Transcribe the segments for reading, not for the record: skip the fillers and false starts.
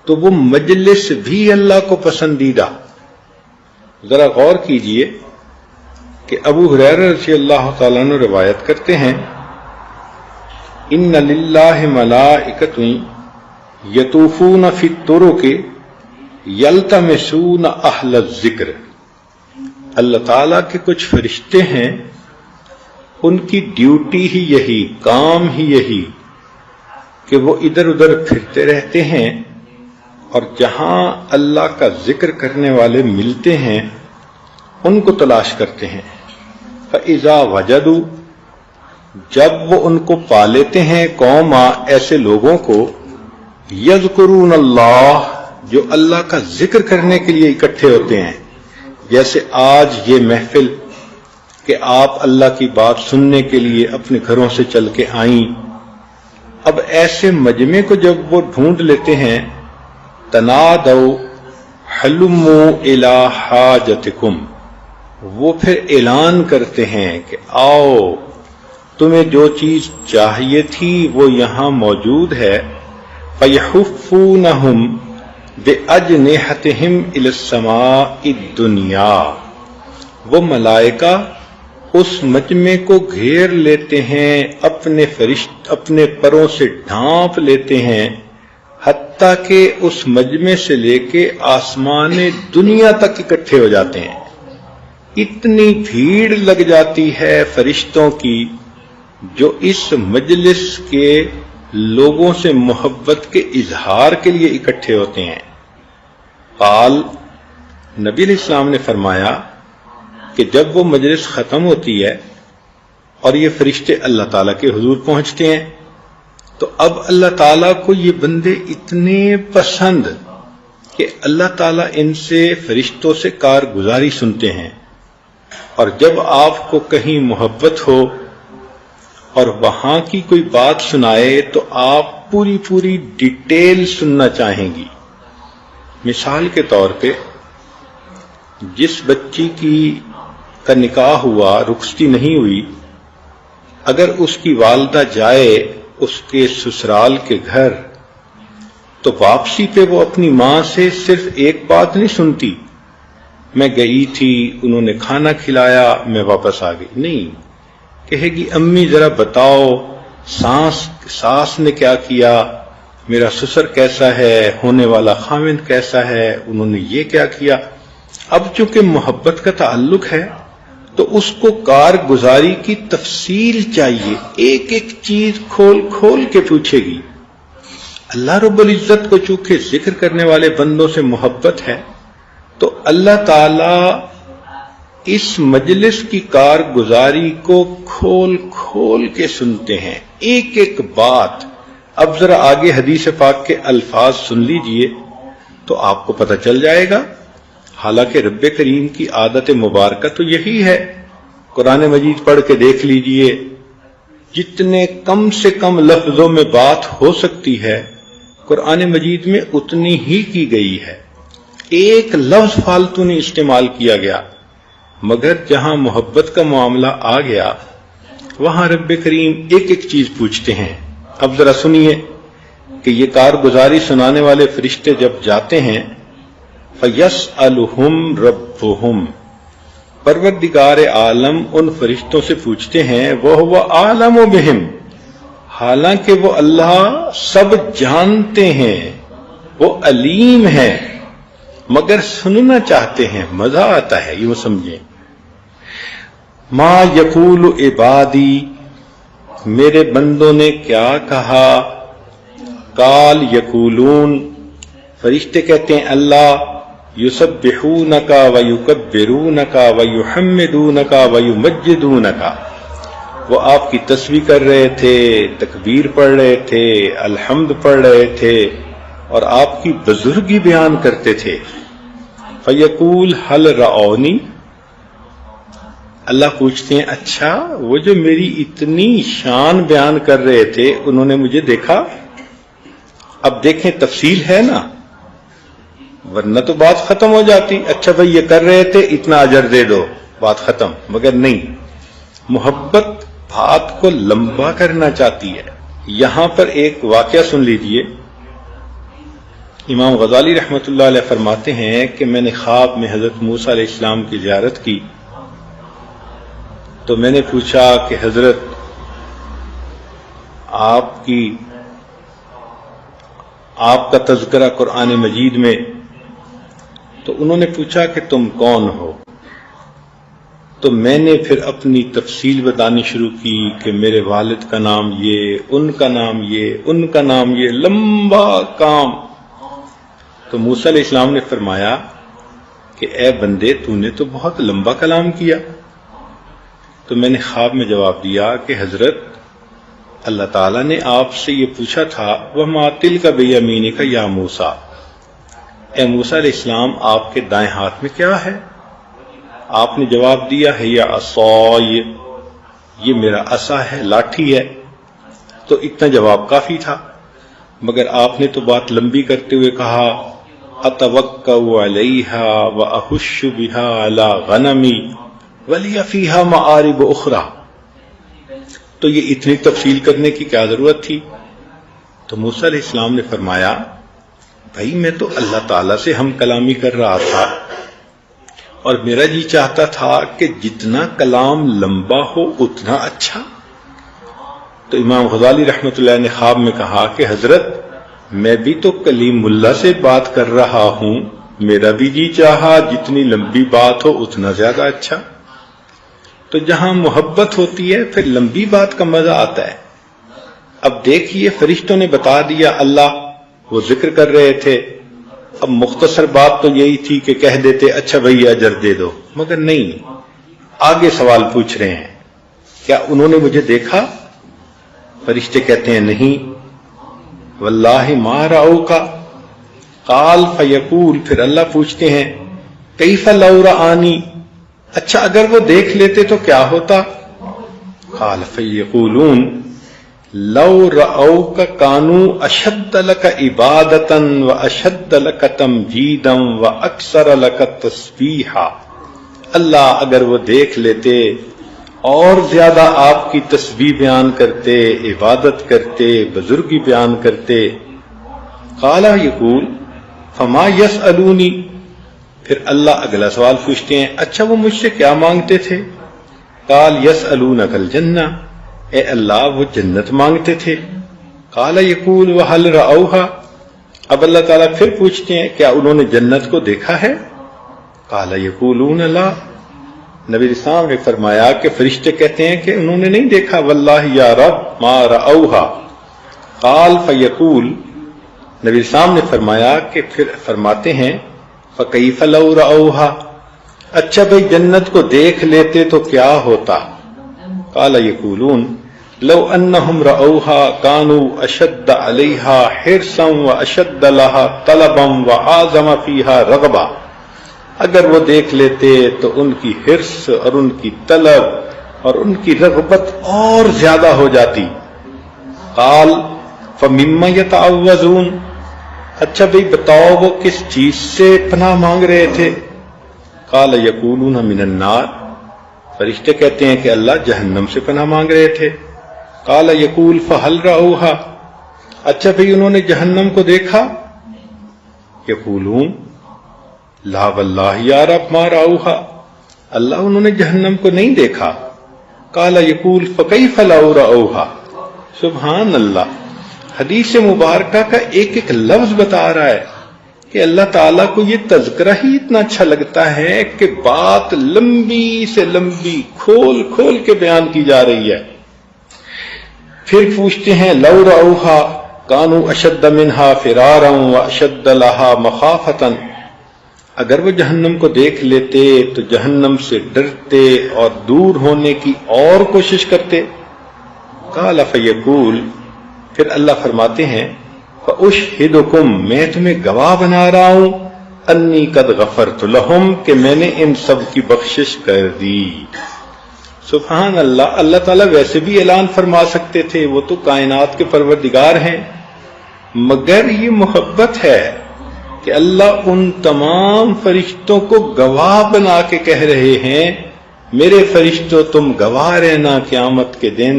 تو وہ مجلس بھی اللہ کو پسندیدہ. ذرا غور کیجئے کہ ابو ہریرہ رضی اللہ تعالیٰ عنہ روایت کرتے ہیں ان للہ ملائکۃ یطوفون فی الطرق یلتمسون اہل الذکر. اللہ تعالیٰ کے کچھ فرشتے ہیں، ان کی ڈیوٹی ہی یہی، کام ہی یہی کہ وہ ادھر ادھر پھرتے رہتے ہیں اور جہاں اللہ کا ذکر کرنے والے ملتے ہیں ان کو تلاش کرتے ہیں. فَإِذَا وَجَدُوا، جب وہ ان کو پا لیتے ہیں، قوم ایسے لوگوں کو، یذکرون اللہ، جو اللہ کا ذکر کرنے کے لیے اکٹھے ہوتے ہیں. جیسے آج یہ محفل کہ آپ اللہ کی بات سننے کے لیے اپنے گھروں سے چل کے آئیں. اب ایسے مجمع کو جب وہ ڈھونڈ لیتے ہیں، تنادوا حلموا الی حاجتکم، وہ پھر اعلان کرتے ہیں کہ آؤ، تمہیں جو چیز چاہیے تھی وہ یہاں موجود ہے. فیحفونہم بأجنحتہم الی السماء الدنیا، وہ ملائکہ اس مجمع کو گھیر لیتے ہیں، اپنے پروں سے ڈھانپ لیتے ہیں، حتیٰ کہ اس مجمع سے لے کے آسمان دنیا تک اکٹھے ہو جاتے ہیں. اتنی بھیڑ لگ جاتی ہے فرشتوں کی جو اس مجلس کے لوگوں سے محبت کے اظہار کے لیے اکٹھے ہوتے ہیں. قال، نبی علیہ السلام نے فرمایا کہ جب وہ مجلس ختم ہوتی ہے اور یہ فرشتے اللہ تعالیٰ کے حضور پہنچتے ہیں تو اب اللہ تعالیٰ کو یہ بندے اتنے پسند کہ اللہ تعالیٰ ان سے فرشتوں سے کارگزاری سنتے ہیں. اور جب آپ کو کہیں محبت ہو اور وہاں کی کوئی بات سنائے تو آپ پوری ڈیٹیل سننا چاہیں گی. مثال کے طور پہ جس بچی کا نکاح ہوا، رخصتی نہیں ہوئی، اگر اس کی والدہ جائے اس کے سسرال کے گھر تو واپسی پہ وہ اپنی ماں سے صرف ایک بات نہیں سنتی، میں گئی تھی، انہوں نے کھانا کھلایا، میں واپس آ گئی. نہیں، کہے گی امی ذرا بتاؤ ساس نے کیا کیا، میرا سسر کیسا ہے، ہونے والا خاوند کیسا ہے، انہوں نے یہ کیا کیا. اب چونکہ محبت کا تعلق ہے تو اس کو کارگزاری کی تفصیل چاہیے، ایک ایک چیز کھول کے پوچھے گی. اللہ رب العزت کو چونکہ ذکر کرنے والے بندوں سے محبت ہے تو اللہ تعالی اس مجلس کی کارگزاری کو کھول کے سنتے ہیں، ایک ایک بات. اب ذرا آگے حدیث پاک کے الفاظ سن لیجئے تو آپ کو پتہ چل جائے گا. حالانکہ رب کریم کی عادت مبارکہ تو یہی ہے، قرآن مجید پڑھ کے دیکھ لیجئے، جتنے کم سے کم لفظوں میں بات ہو سکتی ہے قرآن مجید میں اتنی ہی کی گئی ہے، ایک لفظ فالتو نہیں استعمال کیا گیا. مگر جہاں محبت کا معاملہ آ گیا وہاں رب کریم ایک ایک چیز پوچھتے ہیں. اب ذرا سنیے کہ یہ کارگزاری سنانے والے فرشتے جب جاتے ہیں، فَيَسْأَلُهُمْ رَبُّهُمْ، پروردگار عالم ان فرشتوں سے پوچھتے ہیں، وَهُوَ أَعْلَمُ بِهِمْ، حالانکہ وہ اللہ سب جانتے ہیں، وہ علیم ہے، مگر سننا چاہتے ہیں، مزہ آتا ہے، یوں سمجھیں. ما یقول عبادی، میرے بندوں نے کیا کہا. قال یقولون، فرشتے کہتے ہیں اللہ، یسبحونک ویکبرونک ویحمدونک ویمجدونک، وہ آپ کی تسبیح کر رہے تھے، تکبیر پڑھ رہے تھے، الحمد پڑھ رہے تھے اور آپ کی بزرگی بیان کرتے تھے. فیقول هل رعونی، اللہ پوچھتے ہیں اچھا وہ جو میری اتنی شان بیان کر رہے تھے انہوں نے مجھے دیکھا. اب دیکھیں تفصیل ہے نا، ورنہ تو بات ختم ہو جاتی، اچھا بھائی یہ کر رہے تھے اتنا اجر دے دو، بات ختم. مگر نہیں، محبت بات کو لمبا کرنا چاہتی ہے. یہاں پر ایک واقعہ سن لیجئے امام غزالی رحمۃ اللہ علیہ فرماتے ہیں کہ میں نے خواب میں حضرت موسیٰ علیہ السلام کی زیارت کی تو میں نے پوچھا کہ حضرت آپ کا تذکرہ قرآن مجید میں، تو انہوں نے پوچھا کہ تم کون ہو؟ تو میں نے پھر اپنی تفصیل بتانی شروع کی کہ میرے والد کا نام یہ، ان کا نام یہ، ان کا نام یہ، لمبا کام۔ تو موسیٰ علیہ السلام نے فرمایا کہ اے بندے، تو نے تو بہت لمبا کلام کیا۔ تو میں نے خواب میں جواب دیا کہ حضرت، اللہ تعالیٰ نے آپ سے یہ پوچھا تھا وَمَا تِلْكَ بِيَمِينِكَ يَا موسیٰ، اے موسیٰ علیہ السلام آپ کے دائیں ہاتھ میں کیا ہے؟ آپ نے جواب دیا ہے یا عصای، یہ میرا عصا ہے، لاٹھی ہے۔ تو اتنا جواب کافی تھا، مگر آپ نے تو بات لمبی کرتے ہوئے کہا اتوکأ علیہا واحش بہا علی غنمی ولی فیہا معارب اخری۔ تو یہ اتنی تفصیل کرنے کی کیا ضرورت تھی؟ تو موسیٰ علیہ السلام نے فرمایا بھائی میں تو اللہ تعالیٰ سے ہم کلامی کر رہا تھا، اور میرا جی چاہتا تھا کہ جتنا کلام لمبا ہو اتنا اچھا۔ تو امام غزالی رحمۃ اللہ نے خواب میں کہا کہ حضرت میں بھی تو کلیم اللہ سے بات کر رہا ہوں، میرا بھی جی چاہا جتنی لمبی بات ہو اتنا زیادہ اچھا۔ تو جہاں محبت ہوتی ہے پھر لمبی بات کا مزہ آتا ہے۔ اب دیکھیے فرشتوں نے بتا دیا، اللہ وہ ذکر کر رہے تھے، اب مختصر بات تو یہی تھی کہ کہہ دیتے اچھا بھئی اجر دے دو، مگر نہیں، آگے سوال پوچھ رہے ہیں کیا انہوں نے مجھے دیکھا؟ فرشتے کہتے ہیں نہیں، واللہ ما رأوک، قال فیقول، پھر اللہ پوچھتے ہیں کیف لو رآنی، اچھا اگر وہ دیکھ لیتے تو کیا ہوتا؟ قال فیقولون لو رأوک کانوا اشد لک عبادتا واشد لک تمجیدا واکثر لک تسبیحا، اللہ اگر وہ دیکھ لیتے اور زیادہ آپ کی تسبیح بیان کرتے، عبادت کرتے، بزرگی بیان کرتے۔ قال یقول فما یسألونی، پھر اللہ اگلا سوال پوچھتے ہیں اچھا وہ مجھ سے کیا مانگتے تھے؟ قال یسألونک الجنہ، اے اللہ وہ جنت مانگتے تھے۔ قال یقول وہل رأوہا، اب اللہ تعالیٰ پھر پوچھتے ہیں کیا انہوں نے جنت کو دیکھا ہے؟ قال یقولون لا، نبی اسلام نے فرمایا کہ فرشتے کہتے ہیں کہ انہوں نے نہیں دیکھا، واللہ یا رب ما رأوہا۔ قال فیقول، نبی اسلام نے فرمایا کہ پھر فرماتے ہیں فکیف لو رأوہا، اچھا بھئی جنت کو دیکھ لیتے تو کیا ہوتا؟ قال یقولون لو انہم رأوہا کانوا اشد علیہا حرصا واشد لها طلبا واعظم فیہا رغبا، اگر وہ دیکھ لیتے تو ان کی حرص اور ان کی طلب اور ان کی رغبت اور زیادہ ہو جاتی۔ قال فمما یتعوذون، اچھا بھئی بتاؤ وہ کس چیز سے پناہ مانگ رہے تھے؟ قال یقولون من النار، فرشتے کہتے ہیں کہ اللہ جہنم سے پناہ مانگ رہے تھے۔ قال یقول فہل رأوہا، اچھا بھئی انہوں نے جہنم کو دیکھا؟ یقولون لا واللہ یا رب ما رأوہا، اللہ انہوں نے جہنم کو نہیں دیکھا۔ قال یقول فکیف لو رأوہا، سبحان اللہ، حدیث مبارکہ کا ایک ایک لفظ بتا رہا ہے کہ اللہ تعالیٰ کو یہ تذکرہ ہی اتنا اچھا لگتا ہے کہ بات لمبی سے لمبی کھول کھول کے بیان کی جا رہی ہے۔ پھر پوچھتے ہیں لو رأوہا کانوا اشد منہا فرارا واشد لها مخافتا، اگر وہ جہنم کو دیکھ لیتے تو جہنم سے ڈرتے اور دور ہونے کی اور کوشش کرتے۔ قال فیقول، پھر اللہ فرماتے ہیں فأشہدکم، میں تمہیں گواہ بنا رہا ہوں، انی قد غفرت لہم، کہ میں نے ان سب کی بخشش کر دی۔ سبحان اللہ، اللہ تعالیٰ ویسے بھی اعلان فرما سکتے تھے، وہ تو کائنات کے پروردگار ہیں، مگر یہ محبت ہے کہ اللہ ان تمام فرشتوں کو گواہ بنا کے کہہ رہے ہیں میرے فرشتوں تم گواہ رہنا قیامت کے دن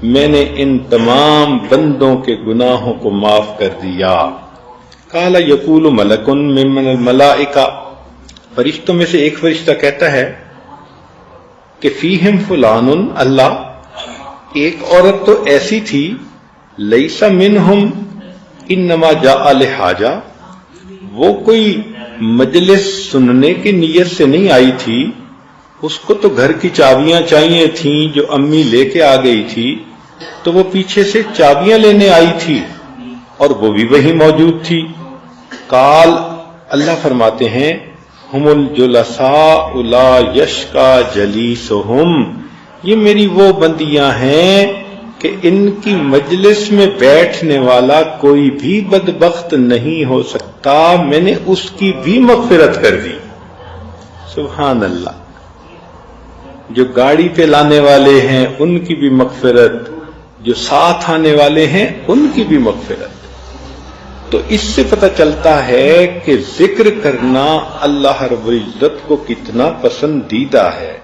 میں نے ان تمام بندوں کے گناہوں کو معاف کر دیا۔ قال یقول ملک ممن الملائکہ، فرشتوں میں سے ایک فرشتہ کہتا ہے کہ فیہم فلان، اللہ ایک عورت تو ایسی تھی، لیس منہم انما جاء لحاجہ، وہ کوئی مجلس سننے کی نیت سے نہیں آئی تھی، اس کو تو گھر کی چابیاں چاہیے تھیں جو امی لے کے آ گئی تھی، تو وہ پیچھے سے چابیاں لینے آئی تھی اور وہ بھی وہیں موجود تھی۔ قال، اللہ فرماتے ہیں ہم الجلساء لا یشقی جلیسہم، یہ میری وہ بندیاں ہیں کہ ان کی مجلس میں بیٹھنے والا کوئی بھی بدبخت نہیں ہو سکتا، میں نے اس کی بھی مغفرت کر دی۔ سبحان اللہ، جو گاڑی پہ لانے والے ہیں ان کی بھی مغفرت، جو ساتھ آنے والے ہیں ان کی بھی مغفرت۔ تو اس سے پتہ چلتا ہے کہ ذکر کرنا اللہ رب العزت کو کتنا پسندیدہ ہے۔